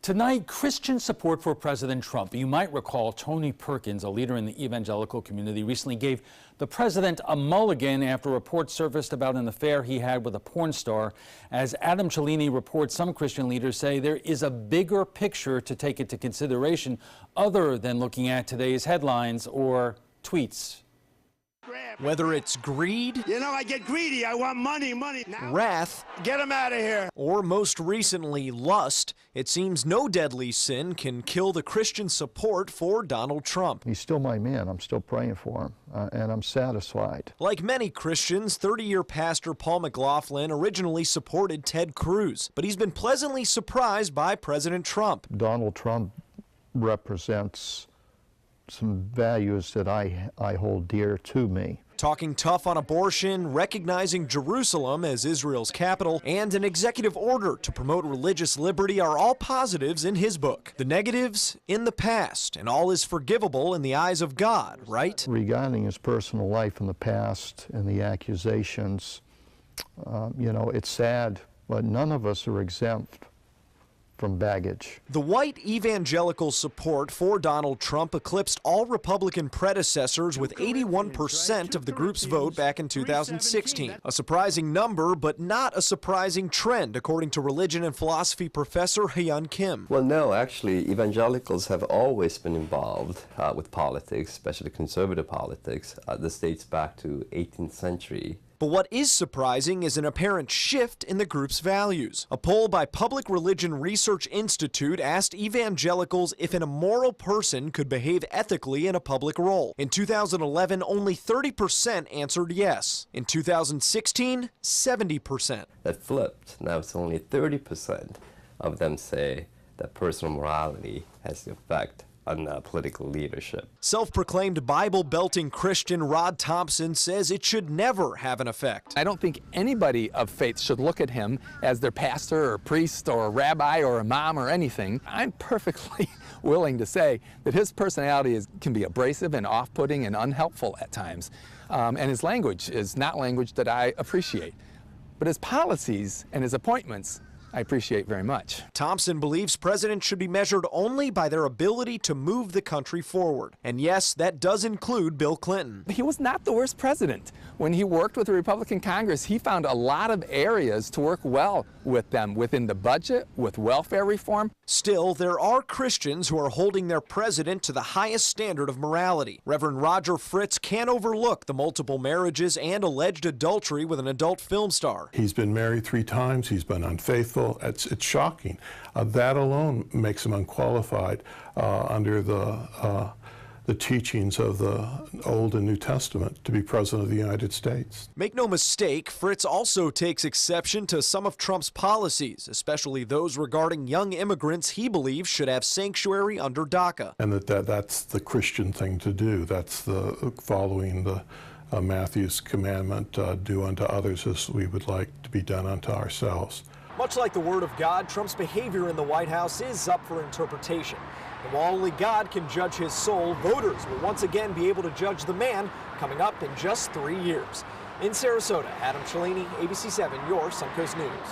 Tonight, Christian support for President Trump. You might recall Tony Perkins, a leader in the evangelical community, recently gave the president a mulligan after reports surfaced about an affair he had with a porn star. As Adam Cellini reports, some Christian leaders say there is a bigger picture to take into consideration other than looking at today's headlines or tweets. Whether it's greed, I get greedy, I want money. wrath, Get him out of here. or most recently, lust, it seems no deadly sin can kill the Christian support for Donald Trump. He's still my man. I'm still praying for him, and I'm satisfied. Like many Christians, 30-year pastor Paul McLaughlin originally supported Ted Cruz, but he's been pleasantly surprised by President Trump. Donald Trump represents some values that I hold dear to me. Talking tough on abortion, recognizing Jerusalem as Israel's capital, and an executive order to promote religious liberty are all positives in his book. The negatives in the past, and all is forgivable in the eyes of God, right? Regarding his personal life in the past and the accusations, it's sad, but none of us are exempt from baggage. The white evangelical support for Donald Trump eclipsed all Republican predecessors with 81% of the group's vote back in 2016. A surprising number, but not a surprising trend, according to religion and philosophy professor Hyun Kim. Well, no, actually, evangelicals have always been involved with politics, especially conservative politics. This dates back to 18th century. But what is surprising is an apparent shift in the group's values. A poll by Public Religion Research Institute asked evangelicals if an immoral person could behave ethically in a public role. In 2011, only 30% answered yes. In 2016, 70%. That flipped. Now it's only 30% of them say that personal morality has the effect on political leadership. Self-proclaimed Bible-belting Christian Rod Thompson says it should never have an effect. I don't think anybody of faith should look at him as their pastor or priest or a rabbi or a mom or anything. I'm perfectly willing to say that his personality can be abrasive and off-putting and unhelpful at times. And his language is not language that I appreciate. But his policies and his appointments I appreciate very much. Thompson believes presidents should be measured only by their ability to move the country forward. And yes, that does include Bill Clinton. He was not the worst president. When he worked with the Republican Congress, he found a lot of areas to work well with them, within the budget, with welfare reform. Still, there are Christians who are holding their president to the highest standard of morality. Reverend Roger Fritz can't overlook the multiple marriages and alleged adultery with an adult film star. He's been married 3 times. He's been unfaithful. It's shocking. That alone makes him unqualified under the teachings of the Old and New Testament to be President of the United States. Make no mistake, Fritz also takes exception to some of Trump's policies, especially those regarding young immigrants he believes should have sanctuary under DACA. And that's the Christian thing to do. That's the following the Matthew's commandment, do unto others as we would like to be done unto ourselves. Much like the Word of God, Trump's behavior in the White House is up for interpretation. And while only God can judge his soul, voters will once again be able to judge the man coming up in just 3 years. In Sarasota, Adam Cellini, ABC7, your Suncoast News.